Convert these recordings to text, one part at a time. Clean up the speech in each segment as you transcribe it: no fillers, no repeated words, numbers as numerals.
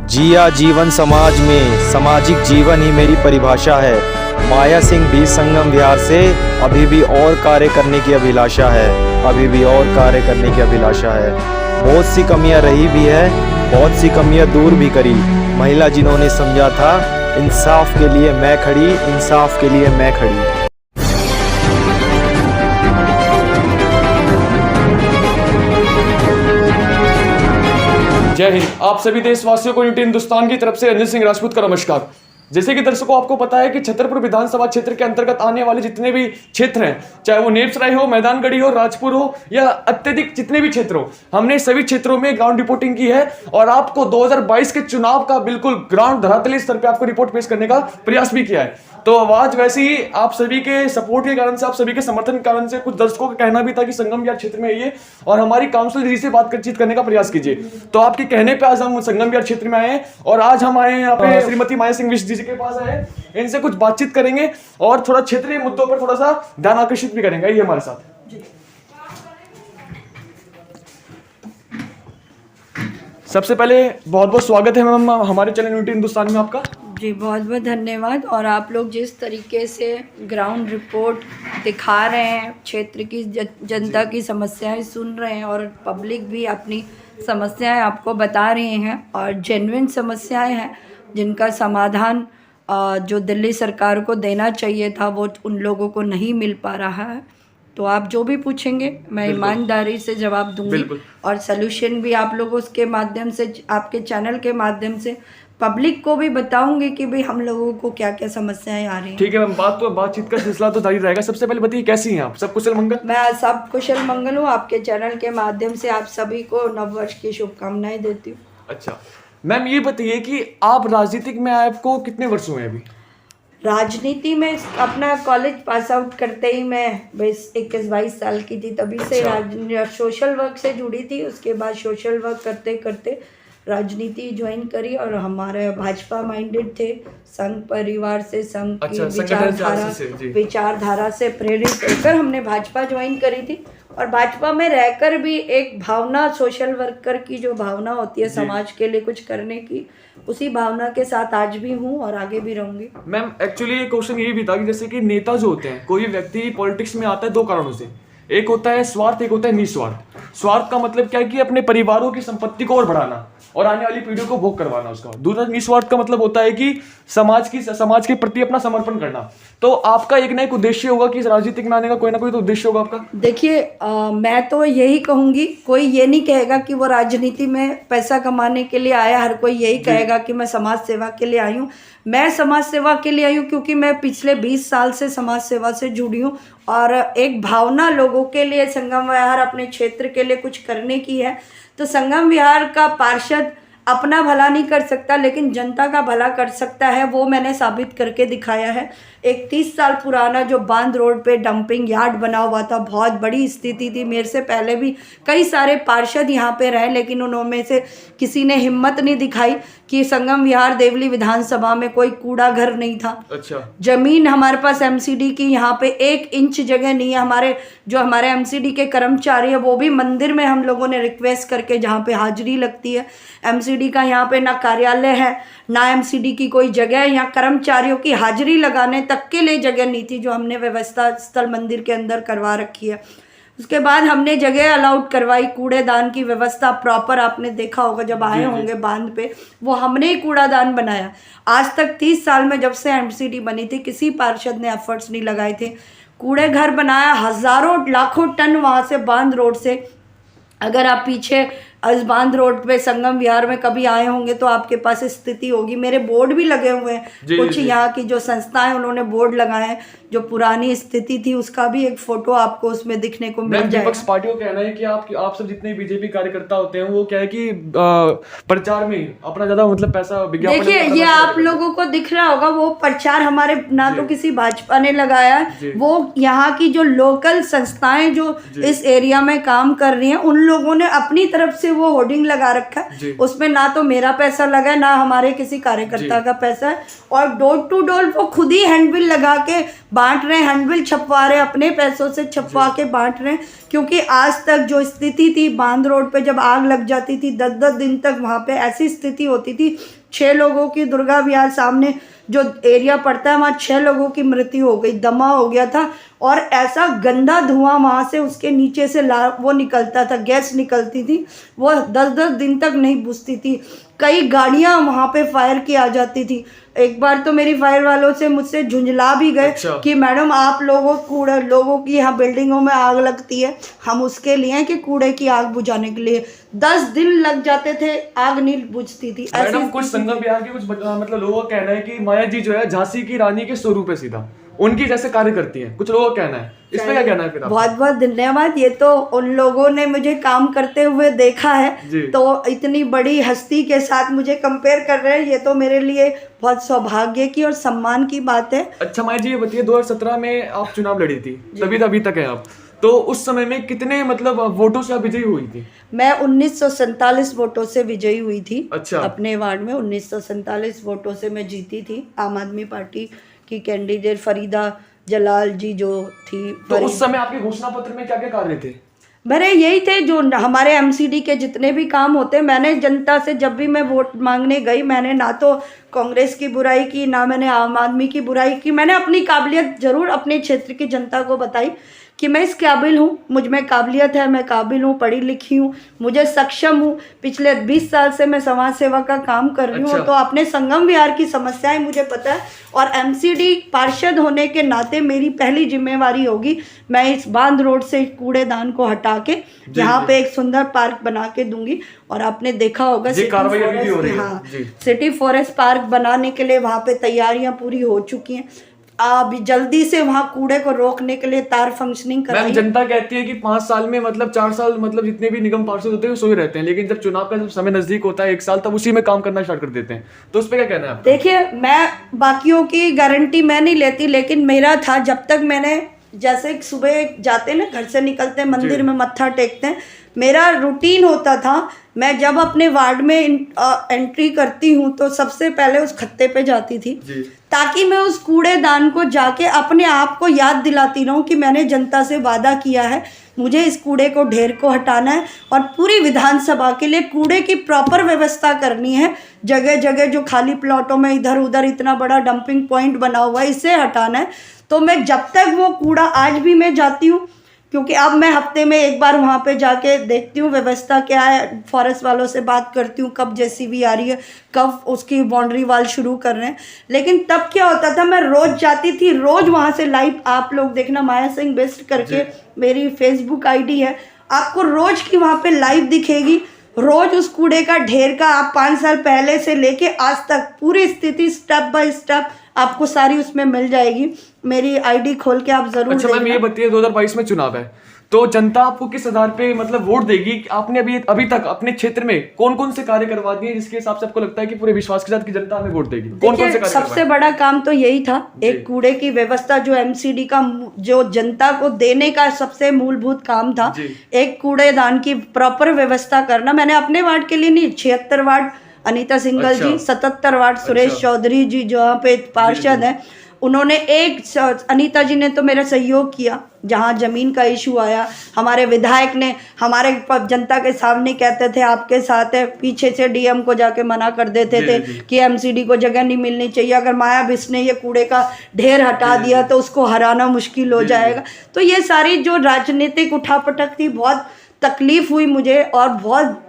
जिया जीवन समाज में, सामाजिक जीवन ही मेरी परिभाषा है। माया सिंह भी संगम विहार से अभी भी और कार्य करने की अभिलाषा है, अभी भी और कार्य करने की अभिलाषा है। बहुत सी कमियां रही भी है, बहुत सी कमियां दूर भी करी। महिला जिन्होंने समझा था इंसाफ के लिए मैं खड़ी, इंसाफ के लिए मैं खड़ी। जय हिंद। आप सभी देशवासियों को यूटी हिंदुस्तान की तरफ से रंजित सिंह राजपूत का नमस्कार। जैसे कि दर्शकों आपको पता है कि छतरपुर विधानसभा क्षेत्र के अंतर्गत आने वाले जितने भी क्षेत्र हैं, चाहे वो नेप्सराय हो, मैदानगढ़ी हो, राजपुर हो या अत्यधिक जितने भी क्षेत्र हो, हमने सभी क्षेत्रों में ग्राउंड रिपोर्टिंग की है और आपको 2022 के चुनाव का बिल्कुल ग्राउंड धरातली स्तर पर आपको रिपोर्ट पेश करने का प्रयास भी किया है। तो आज वैसे ही आप सभी के सपोर्ट के कारण से, आप सभी के समर्थन के कारण से कुछ दर्शकों का कहना भी था कि संगम विहार क्षेत्र में आइए और हमारी काउंसिलर जी से बातचीत करने का प्रयास कीजिए। तो आपके कहने पे आज हम संगम विहार क्षेत्र में आए हैं और आज हम आए हैं यहाँ पे श्रीमती माया सिंह जी के पास आए, इनसे कुछ बातचीत करेंगे और थोड़ा क्षेत्रीय मुद्दों पर थोड़ा सा ध्यान आकर्षित भी करेंगे। ये हमारे साथ सबसे पहले बहुत बहुत स्वागत है मैम हमारे चैनल यूटी हिंदुस्तान में आपका। जी बहुत बहुत धन्यवाद। और आप लोग जिस तरीके से ग्राउंड रिपोर्ट दिखा रहे हैं, क्षेत्र की जनता की समस्याएं सुन रहे हैं और पब्लिक भी अपनी समस्याएं आपको बता रहे हैं और जेन्युइन समस्याएं हैं जिनका समाधान जो दिल्ली सरकार को देना चाहिए था वो उन लोगों को नहीं मिल पा रहा है। तो आप जो भी पूछेंगे मैं ईमानदारी से जवाब दूंगी और सलूशन भी आप लोगों के माध्यम से, आपके चैनल के माध्यम से पब्लिक को भी बताऊंगी कि भाई हम लोगों को क्या क्या समस्याएं आ रही हैं। ठीक है मैम, बातचीत का सिलसिला तो जारी रहेगा। सबसे पहले बताइए कैसी हैं आप? सब कुशल मंगल? मैं सब कुशल मंगल हूँ। आपके चैनल के माध्यम से आप सभी को नववर्ष की शुभकामनाएं देती हूँ। अच्छा मैम, ये बताइए कि आप राजनीतिक में आपको कितने वर्ष हुए अभी? राजनीति में अपना कॉलेज पास आउट करते ही मैं 21-22 साल की थी, तभी से सोशल वर्क से जुड़ी थी। उसके बाद सोशल वर्क करते करते राजनीति ज्वाइन करी और हमारे भाजपा माइंडेड थे। संघ परिवार से, संघ की विचारधारा से प्रेरित होकर हमने भाजपा ज्वाइन करी थी और भाजपा में रहकर भी एक भावना, सोशल वर्कर की जो भावना होती है समाज के लिए कुछ करने की, उसी भावना के साथ आज भी हूँ और आगे भी रहूंगी। मैम एक्चुअली ये क्वेश्चन ये भी था कि जैसे कि नेता जो होते हैं, कोई व्यक्ति पॉलिटिक्स में आता है दो कारणों से, एक होता है स्वार्थ, एक होता है निस्वार्थ। स्वार्थ का मतलब क्या है कि अपने परिवारों की संपत्ति को और बढ़ाना और आने वाली पीढ़ियों को भोग करवाना उसका। दूसरा निस्वार्थ का मतलब होता है कि समाज के प्रति अपना समर्पण करना। तो आपका एक ना एक उद्देश्य होगा कि राजनीतिक में आने का कोई ना कोई तो उद्देश्य होगा आपका। देखिए मैं तो यही कहूँगी, कोई ये नहीं कहेगा कि वो राजनीति में पैसा कमाने के लिए आया, हर कोई यही कहेगा कि मैं समाज सेवा के लिए आई हूँ। मैं समाज सेवा के लिए आई हूँ क्योंकि मैं पिछले 20 साल से समाज सेवा से जुड़ी हूँ और एक भावना लोगों के लिए, संगम विहार अपने क्षेत्र के लिए कुछ करने की है। तो संगम विहार का पार्षद अपना भला नहीं कर सकता लेकिन जनता का भला कर सकता है, वो मैंने साबित करके दिखाया है। एक 30 साल पुराना जो बांध रोड पे डंपिंग यार्ड बना हुआ था, बहुत बड़ी स्थिति थी। मेरे से पहले भी कई सारे पार्षद यहाँ पे रहे लेकिन उन्होंने से किसी ने हिम्मत नहीं दिखाई कि संगम विहार देवली विधानसभा में कोई कूड़ा घर नहीं था। अच्छा। जमीन हमारे पास एमसीडी की यहाँ पे 1 इंच जगह नहीं है। हमारे एमसीडी के कर्मचारी है वो भी मंदिर में हम लोगों ने रिक्वेस्ट करके, जहाँ पे हाजिरी लगती है, एमसीडी का यहाँ पे ना कार्यालय है ना एमसीडी की कोई जगह है, यहाँ कर्मचारियों की हाजिरी लगाने तक के लिए जगह नहीं थी, जो हमने व्यवस्था स्थल मंदिर के अंदर करवा रखी है। उसके बाद हमने जगह अलाउड करवाई, कूड़ेदान की व्यवस्था प्रॉपर, आपने देखा होगा जब आए होंगे बांध पे, वो हमने ही कूड़ादान बनाया। आज तक 30 साल में जब से एमसीडी बनी थी किसी पार्षद ने एफर्ट्स नहीं लगाए थे। कूड़े घर बनाया, हज़ारों लाखों टन वहाँ से बांध रोड से। अगर आप पीछे इस बांध रोड पे संगम विहार में कभी आए होंगे तो आपके पास स्थिति होगी। मेरे बोर्ड भी लगे हुए हैं, कुछ यहाँ की जो संस्थाएं उन्होंने बोर्ड लगाए हैं, जो पुरानी स्थिति थी उसका भी एक फोटो आपको उसमें दिखने को मिल जाएगा। विपक्ष पार्टी को कहना है कि आप सब जितने बीजेपी कार्यकर्ता होते हैं वो क्या है कि प्रचार में अपना ज्यादा मतलब पैसा, विज्ञापन। देखिए ये आप लोगों को दिख रहा होगा, वो प्रचार हमारे ना तो किसी भाजपा ने लगाया है, वो यहाँ की जो लोकल संस्थाएं जो इस एरिया में काम कर रही हैं उन लोगों ने अपनी तरफ से वो होर्डिंग लगा रखा है, उसमें ना तो मेरा पैसा लगा है ना हमारे किसी कार्यकर्ता का पैसा है, और डोर टू डोर वो खुद ही हैंडबिल लगा के बांट रहे हैं, हैंडबिल छपवा रहे हैं, अपने पैसों से छपवा के बांट रहे हैं। क्योंकि आज तक जो स्थिति थी बांध रोड पे, जब आग लग जाती थी 10-10 दिन तक वहाँ पे ऐसी स्थिति होती थी, 6 लोगों की, दुर्गा विहार सामने जो एरिया पड़ता है वहाँ 6 लोगों की मृत्यु हो गई, दमा हो गया था। और ऐसा गंदा धुआं वहाँ से उसके नीचे से वो निकलता था, गैस निकलती थी, वो 10-10 दिन तक नहीं बुझती थी। कई गाड़ियाँ वहाँ पे फायर की आ जाती थी। एक बार तो मेरी फायर वालों से मुझसे झुंझला भी गए कि मैडम आप लोगों की यहाँ बिल्डिंगों में आग लगती है, हम उसके लिए कि कूड़े की आग बुझाने के लिए 10 दिन लग जाते थे, आग नहीं बुझती थी। मैडम कुछ संगम विहार के कुछ मतलब लोगों का कहना है कि माया जी जो है झांसी की रानी के स्वरूप है, सीधा उनकी जैसे कार्य करती हैं, कुछ लोगों का कहना है। इस पे क्या कहना है फिर आप? बहुत बहुत धन्यवाद। ये तो उन लोगों ने मुझे काम करते हुए देखा है, तो इतनी बड़ी हस्ती के साथ मुझे कंपेयर कर रहे हैं, ये तो मेरे लिए बहुत सौभाग्य की और सम्मान की बात है। अच्छा माया जी, ये बताइए 2017 में आप चुनाव लड़ी थी, तभी अभी तक है आप, तो उस समय में कितने मतलब वोटों से आप विजयी हुई थी? मैं 1947 वोटों से विजयी हुई थी। अच्छा। अपने वार्ड में 1947 वोटों से मैं जीती थी। आम आदमी पार्टी की कैंडिडेट फरीदा जलाल जी जो थी। तो उस समय आपके घोषणा पत्र में क्या क्या कार्य थे? मेरे यही थे जो हमारे एमसीडी के जितने भी काम होते, मैंने जनता से जब भी मैं वोट मांगने गई, मैंने ना तो कांग्रेस की बुराई की, ना मैंने आम आदमी की बुराई की। मैंने अपनी काबिलियत जरूर अपने क्षेत्र की जनता को बताई कि मैं इस काबिल हूँ, मुझ में काबिलियत है, मैं काबिल हूँ, पढ़ी लिखी हूँ, मुझे सक्षम हूँ। पिछले 20 साल से मैं समाज सेवा का काम कर रही हूँ। तो अपने संगम विहार की समस्याएं मुझे पता है, और एमसीडी पार्षद होने के नाते मेरी पहली जिम्मेवारी होगी, मैं इस बांध रोड से कूड़ेदान को हटा के यहाँ पे एक सुंदर पार्क बना के दूंगी। और आपने देखा होगा सिटी फॉरेस्ट पार्क बनाने के लिए वहाँ पे तैयारियां पूरी हो चुकी हैं। अभी जल्दी से वहाँ कूड़े को रोकने के लिए तार फंक्शनिंग कराई। जनता कहती है कि 5 साल में मतलब 4 साल मतलब जितने भी निगम पार्षद होते हैं वो सोए रहते हैं, लेकिन जब चुनाव का समय नजदीक होता है 1 साल, तब उसी में काम करना स्टार्ट कर देते हैं। तो उस पर क्या कहना है आपका? देखिए, मैं बाकियों की गारंटी मैं नहीं लेती, लेकिन मेरा था जब तक मैंने, जैसे सुबह जाते ना, घर से निकलते मंदिर में मत्था टेकते हैं, मेरा रूटीन होता था, मैं जब अपने वार्ड में एंट्री करती हूँ तो सबसे पहले उस खत्ते पे जाती थी, ताकि मैं उस कूड़ेदान को जाके अपने आप को याद दिलाती रहूँ कि मैंने जनता से वादा किया है, मुझे इस कूड़े को ढेर को हटाना है और पूरी विधानसभा के लिए कूड़े की प्रॉपर व्यवस्था करनी है। जगह जगह जो खाली प्लॉटों में इधर उधर इतना बड़ा डंपिंग पॉइंट बना हुआ है, इसे हटाना है। तो मैं जब तक वो कूड़ा, आज भी मैं जाती हूँ, क्योंकि अब मैं हफ्ते में एक बार वहाँ पे जाके देखती हूँ व्यवस्था क्या है, फॉरेस्ट वालों से बात करती हूँ कब जेसीबी आ रही है, कब उसकी बाउंड्री वाल शुरू कर रहे हैं। लेकिन तब क्या होता था, मैं रोज़ जाती थी, रोज़ वहाँ से लाइव, आप लोग देखना माया सिंह बेस्ट करके मेरी फेसबुक आईडी है, आपको रोज़ की वहाँ पे लाइव दिखेगी। रोज़ उस कूड़े का ढेर का आप 5 साल पहले से लेके आज तक पूरी स्थिति स्टेप बाय स्टेप आपको सारी उसमें मिल जाएगी। मेरी आईडी खोल के आप जरूर। अच्छा मैम, ये बताइए 2022 में चुनाव है, तो जनता आपको किस आधार पे मतलब वोट देगी? आपने अभी तक अपने क्षेत्र में कौन कौन से कार्य करवा दिए जिसके हिसाब से आपको लगता है कि पूरे विश्वास के साथ कि जनता हमें वोट देगी? कौन कौन से कार्य? सबसे बड़ा काम तो यही था, एक कूड़े की व्यवस्था जो एमसीडी का जो जनता को देने का सबसे मूलभूत काम था, एक कूड़ेदान की प्रॉपर व्यवस्था करना। मैंने अपने वार्ड के लिए नहीं, 76 वार्ड अनीता सिंघल जी, 77 वार्ड सुरेश चौधरी जी जो यहाँ पे पार्षद हैं, उन्होंने अनीता जी ने तो मेरा सहयोग किया। जहाँ ज़मीन का इशू आया, हमारे विधायक ने हमारे जनता के सामने कहते थे आपके साथ है, पीछे से डीएम को जाके मना कर देते थे कि एमसीडी को जगह नहीं मिलनी चाहिए, अगर माया बिस ने ये कूड़े का ढेर हटा दिया तो उसको हराना मुश्किल हो जाएगा। तो ये सारी जो राजनीतिक उठापटक थी, बहुत तकलीफ हुई मुझे, और बहुत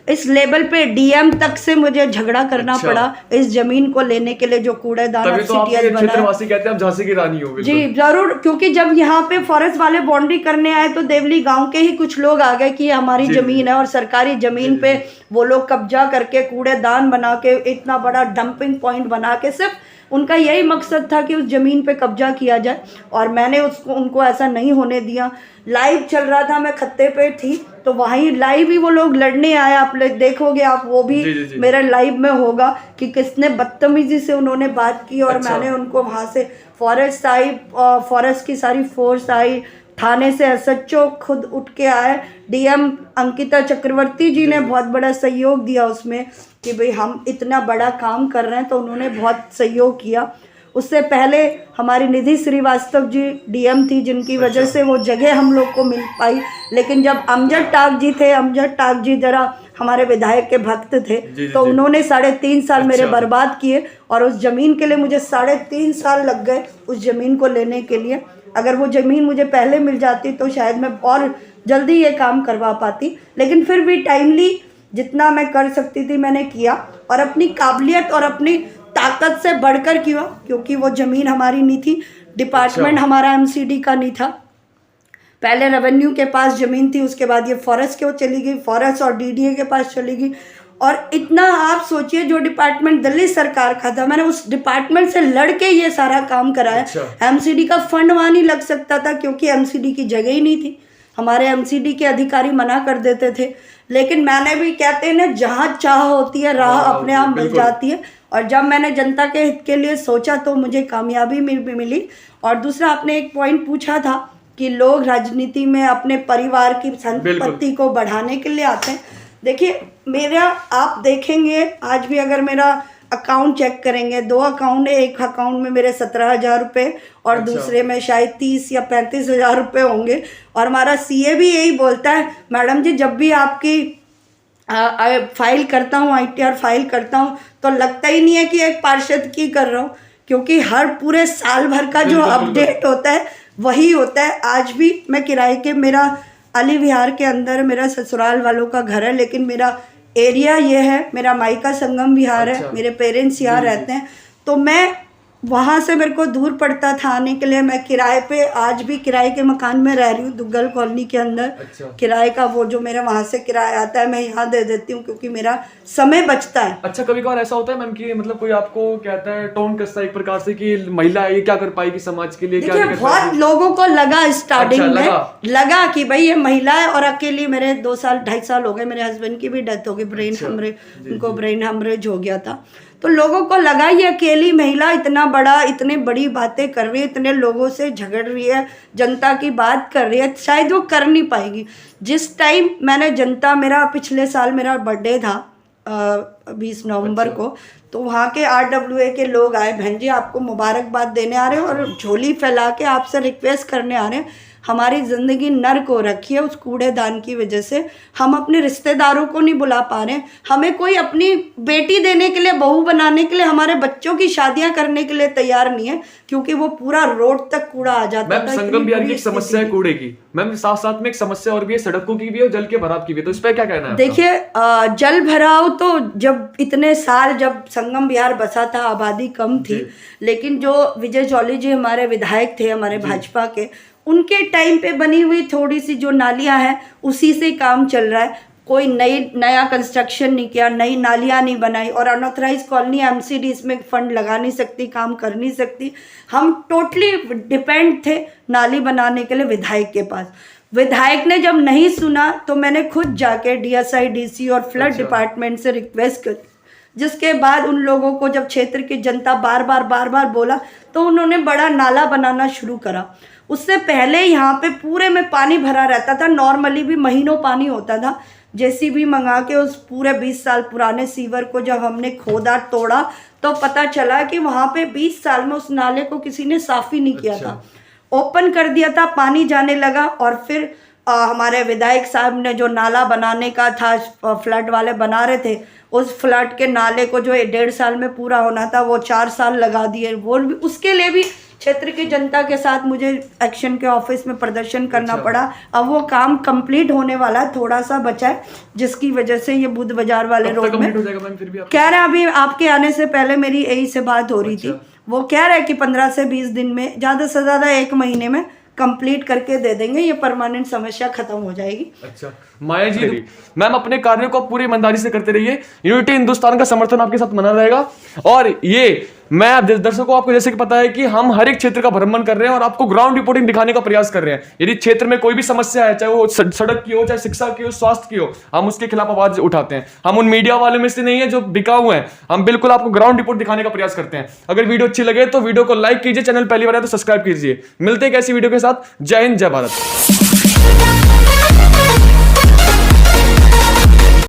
इस लेवल पे डीएम तक से मुझे झगड़ा करना पड़ा इस जमीन को लेने के लिए, जो कूड़ेदान क्षेत्रवासी कहते हैं आप झांसी की रानी हो। जी जरूर, क्योंकि जब यहाँ पे फॉरेस्ट वाले बाउंड्री करने आए तो देवली गांव के ही कुछ लोग आ गए कि हमारी जमीन है, और सरकारी जमीन पे वो लोग कब्जा करके कूड़ेदान बना के इतना बड़ा डंपिंग पॉइंट बना के, सिर्फ उनका यही मकसद था कि उस ज़मीन पे कब्जा किया जाए, और मैंने उनको ऐसा नहीं होने दिया। लाइव चल रहा था, मैं खत्ते पे थी, तो वहीं लाइव ही वो लोग लड़ने आए, आप देखोगे आप, वो भी मेरे लाइव में होगा कि किसने बदतमीजी से उन्होंने बात की, और मैंने उनको वहाँ से फॉरेस्ट आई, फॉरेस्ट की सारी फोर्स आई, थाने से एसएचओ खुद उठ के आए, डीएम अंकिता चक्रवर्ती जी ने बहुत बड़ा सहयोग दिया उसमें कि भाई हम इतना बड़ा काम कर रहे हैं, तो उन्होंने बहुत सहयोग किया। उससे पहले हमारी निधि श्रीवास्तव जी डीएम थी, जिनकी वजह से वो जगह हम लोग को मिल पाई। लेकिन जब अमजद टाक जी थे, अमजद टाक जी जरा हमारे विधायक के भक्त थे, तो उन्होंने 3.5 साल मेरे बर्बाद किए और उस ज़मीन के लिए मुझे 3.5 साल लग गए उस ज़मीन को लेने के लिए। अगर वो ज़मीन मुझे पहले मिल जाती तो शायद मैं और जल्दी ये काम करवा पाती, लेकिन फिर भी टाइमली जितना मैं कर सकती थी मैंने किया और अपनी काबिलियत और अपनी ताकत से बढ़कर किया, क्योंकि वो ज़मीन हमारी नहीं थी, डिपार्टमेंट हमारा एमसीडी का नहीं था। पहले रेवेन्यू के पास ज़मीन थी, उसके बाद ये फॉरेस्ट के वो चली गई, फॉरेस्ट और डीडीए के पास चली गई। और इतना आप सोचिए, जो डिपार्टमेंट दिल्ली सरकार का था, मैंने उस डिपार्टमेंट से लड़के ये सारा काम कराया। एमसीडी का फंड वहाँ नहीं लग सकता था क्योंकि एमसीडी की जगह ही नहीं थी, हमारे एमसीडी के अधिकारी मना कर देते थे। लेकिन मैंने भी, कहते हैं ना, जहाँ चाह होती है राह अपने आप मिल जाती है। और जब मैंने जनता के हित के लिए सोचा तो मुझे कामयाबी मिली। और दूसरा, आपने एक पॉइंट पूछा था कि लोग राजनीति में अपने परिवार की संपत्ति को बढ़ाने के लिए आते हैं। देखिए, मेरा आप देखेंगे आज भी, अगर मेरा अकाउंट चेक करेंगे, 2 अकाउंट है, एक अकाउंट में मेरे 17,000 रुपये और दूसरे में शायद 30 या 35,000 रुपये होंगे। और हमारा सीए भी यही बोलता है, मैडम जी जब भी आपकी फाइल करता हूँ, ITR फाइल करता हूँ, तो लगता ही नहीं है कि एक पार्षद की कर रहा हूँ, क्योंकि हर पूरे साल भर का जो अपडेट होता है वही होता है। आज भी मैं किराए के, मेरा अली विहार के अंदर मेरा ससुराल वालों का घर है, लेकिन मेरा एरिया ये है, मेरा मायका संगम विहार है, मेरे पेरेंट्स यहाँ रहते हैं, तो मैं वहाँ से, मेरे को दूर पड़ता था आने के लिए। मैं किराए पे, आज भी किराए के मकान में रह रही हूँ दुग्गल कॉलोनी के अंदर। किराए का वो जो मेरा वहाँ से किराया आता है मैं यहाँ दे देती हूँ, क्योंकि मेरा समय बचता है। अच्छा, कभी कभार ऐसा होता है मैम कि मतलब कोई आपको कहता है, टोन कसता है एक प्रकार से कि महिला है, ये क्या कर पाएगी समाज के लिए, क्या देखिए, बहुत लोगों को लगा स्टार्टिंग में, लगा कि भाई ये महिला है और अकेली। मेरे 2-2.5 साल हो गए, मेरे हस्बैंड की भी डेथ हो गई, उनको ब्रेन हेमरेज हो गया था। तो लोगों को लगा ये अकेली महिला इतना बड़ा, इतने बड़ी बातें कर रही है, इतने लोगों से झगड़ रही है, जनता की बात कर रही है, शायद वो कर नहीं पाएगी। जिस टाइम मैंने जनता, मेरा पिछले साल मेरा बर्थडे था 20 नवंबर को, तो वहाँ के RWA के लोग आए, बहन जी आपको मुबारकबाद देने आ रहे हैं और झोली फैला के आपसे रिक्वेस्ट करने आ रहे हैं। हमारी ज़िंदगी नर्क हो रखी है उस कूड़ेदान की वजह से, हम अपने रिश्तेदारों को नहीं बुला पा रहे हैं, हमें कोई अपनी बेटी देने के लिए, बहू बनाने के लिए, हमारे बच्चों की शादियां करने के लिए तैयार नहीं है, क्योंकि वो पूरा रोड तक कूड़ा आ जाता है। संगम बिहार की एक समस्या है कूड़े की मैम, साथ साथ में एक समस्या और भी है, सड़कों की भी है और जल के भराव की भी, तो इस पर क्या कहना है? देखिए, जल भराव तो जब इतने साल जब संगम बिहार बसा था, आबादी कम थी, लेकिन जो विजय जौली जी हमारे विधायक थे, हमारे भाजपा के, उनके टाइम पे बनी हुई थोड़ी सी जो नालियां हैं उसी से काम चल रहा है। कोई नया कंस्ट्रक्शन नहीं किया, नई नालियां नहीं बनाई। और अनऑथराइज कॉलोनी एमसीडी इसमें फंड लगा नहीं सकती, काम कर नहीं सकती। हम टोटली डिपेंड थे नाली बनाने के लिए विधायक के पास। विधायक ने जब नहीं सुना तो मैंने खुद जाके DSI DC और फ्लड डिपार्टमेंट से रिक्वेस्ट करी, जिसके बाद उन लोगों को जब क्षेत्र की जनता बार बार बोला तो उन्होंने बड़ा नाला बनाना शुरू करा। उससे पहले यहाँ पे पूरे में पानी भरा रहता था, नॉर्मली भी महीनों पानी होता था। JCB मंगा के उस पूरे 20 साल पुराने सीवर को जब हमने खोदा, तोड़ा, तो पता चला कि वहाँ पे 20 साल में उस नाले को किसी ने साफ ही नहीं किया था। ओपन कर दिया था, पानी जाने लगा। और फिर हमारे विधायक साहब ने जो नाला बनाने का था, फ्लड वाले बना रहे थे, उस फ्लड के नाले को जो 1.5 साल में पूरा होना था वो 4 साल लगा दिए। वो भी, उसके लिए भी क्षेत्र की जनता के साथ मुझे एक्शन के ऑफिस में प्रदर्शन करना पड़ा। अब वो काम कंप्लीट होने वाला है, थोड़ा सा बचा है, जिसकी वजह से ये बुध बाजार वाले रोड में कह रहे हैं, अभी आपके आने से पहले मेरी यही से बात हो रही थी, वो कह रहे हैं कि 15 से 20 दिन में, ज़्यादा से ज़्यादा 1 महीने में कंप्लीट करके दे देंगे, ये परमानेंट समस्या खत्म हो जाएगी। अच्छा माया जी, मैम अपने कार्यों को पूरी ईमानदारी से करते रहिए, यूनिटी हिंदुस्तान का समर्थन आपके साथ बना रहेगा। और ये मैं आप दर्शकों, आपको जैसे कि पता है कि हम हर एक क्षेत्र का भ्रमण कर रहे हैं और आपको ग्राउंड रिपोर्टिंग दिखाने का प्रयास कर रहे हैं। यदि क्षेत्र में कोई भी समस्या है, चाहे वो सड़क की हो, चाहे शिक्षा की हो, स्वास्थ्य की हो, हम उसके खिलाफ आवाज उठाते हैं। हम उन मीडिया वालों में से नहीं है जो बिकाऊ हैं, हम बिल्कुल आपको ग्राउंड रिपोर्ट दिखाने का प्रयास करते हैं। अगर वीडियो अच्छी लगे तो वीडियो को लाइक कीजिए, चैनल पहली बार है तो सब्सक्राइब कीजिए। मिलते हैं एक ऐसी वीडियो के साथ। जय हिंद, जय भारत।